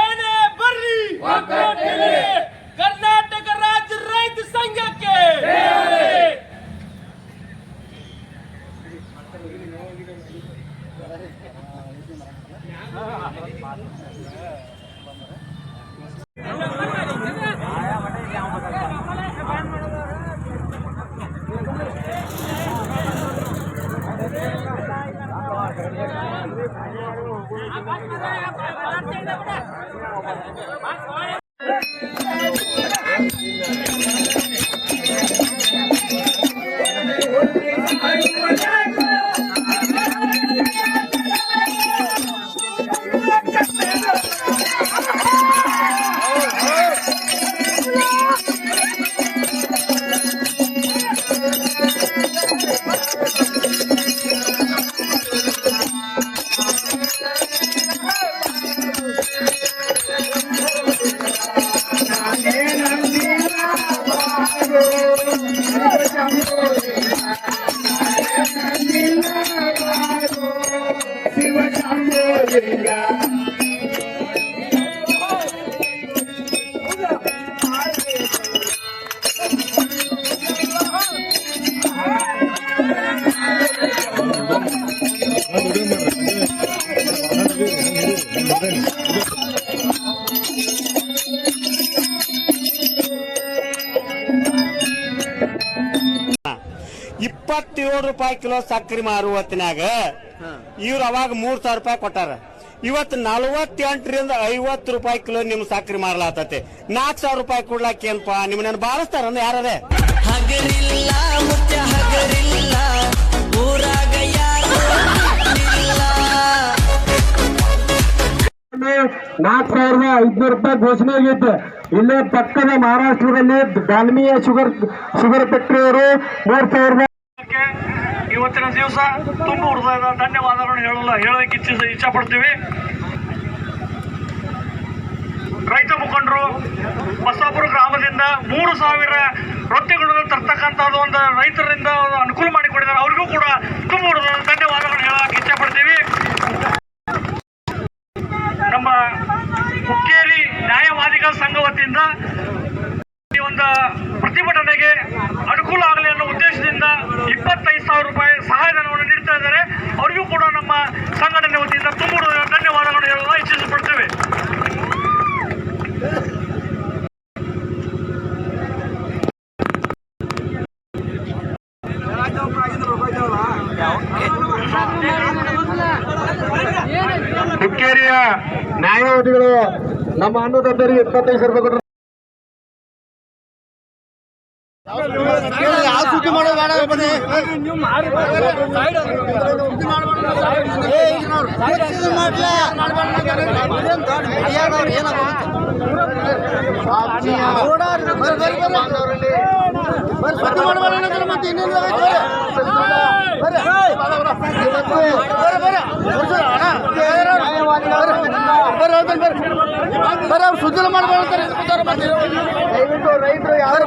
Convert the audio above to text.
ಏನೇ ಬರ್ಲಿ ಕರ್ನಾಟಕ ರಾಜ್ಯ ರೈತ ಸಂಘಕ್ಕೆ ₹27 ಕಿಲೋ ಸಕ್ಕರೆ ಮಾರುವ ಹೊತ್ತಿನಾಗ ಇವ್ರು ಅವಾಗ ₹3,000 ಕೊಟ್ಟಾರ. ಇವತ್ತು 48ರಿಂದ ₹50 ಕಿಲೋ ನಿಮ್ ಸಕ್ಕರೆ ಮಾರಲಾತತೆ. ₹4,000 ಕೊಡ್ಲಾಕೇನಪ್ಪ ನಿಮ್ಮನ್ನ ಬಾರಿಸ್ತಾರ ಯಾರೇ ಹಗರಿಲ್ಲ ಮುತ್ಯ ಹಗರಿಲ್ಲ ಊರಾಗ ₹4,500 ಘೋಷಣೆ ಆಗೈತೆ. ಇಲ್ಲೇ ಪಕ್ಕದ ಮಹಾರಾಷ್ಟ್ರದಲ್ಲಿ ಡಾಲ್ಮಿಯಾ ಶುಗರ್ ಫ್ಯಾಕ್ಟರಿಯವರು 3,000 ಇವತ್ತಿನ ದಿವಸ ತುಂಬ ಹೃದಯದ ಧನ್ಯವಾದಗಳನ್ನು ಹೇಳೋಕೆ ಇಚ್ಛೆ ಪಡ್ತೀವಿ. ರೈತ ಮುಖಂಡರು ಬಸಾಪುರ ಗ್ರಾಮದಿಂದ 3,000 ರೊಟ್ಟಿಗಳನ್ನು ತರ್ತಕ್ಕಂಥದ್ದು ಒಂದು ರೈತರಿಂದ ಅನುಕೂಲ ಮಾಡಿಕೊಟ್ಟಿದ್ದಾರೆ. ಅವ್ರಿಗೂ ಕೂಡ ತುಂಬ ಹೃದಯದ ಧನ್ಯವಾದಗಳನ್ನು ಹೇಳೋಕೆ ಇಚ್ಛೆ ಪಡ್ತೀವಿ. ನಮ್ಮ ಹುಕ್ಕೇರಿ ನ್ಯಾಯವಾದಿಗಳ ಸಂಘ ವತಿಯಿಂದ ಈ ಒಂದು ಪ್ರತಿಭಟನೆಗೆ ಅನುಕೂಲ ಆಗಲಿ ಅನ್ನೋ ಉದ್ದೇಶದಿಂದ ₹25,000 ಸಹಾಯಧನವನ್ನು ನೀಡ್ತಾ ಇದ್ದಾರೆ. ಅವರಿಗೂ ಕೂಡ ನಮ್ಮ ಸಂಘಟನೆ ವತಿಯಿಂದ ತುಂಬ ಧನ್ಯವಾದಗಳನ್ನು ಹೇಳಲು ಇಚ್ಛಿಸಿಪಡ್ತೇವೆ. ಹುಕ್ಕೇರಿಯ ನ್ಯಾಯವಾದಿಗಳು ನಮ್ಮ ಅನ್ನದಾತರಿಗೆ ₹25,000 ಕೊಟ್ಟರು. ಸುದ್ದಿ ಮಾಡೋ ಬೇಡ ಸುದ್ದಿ ಮಾಡಬೇಡ ದಯವಿಟ್ಟು ರೈತರು ಯಾರು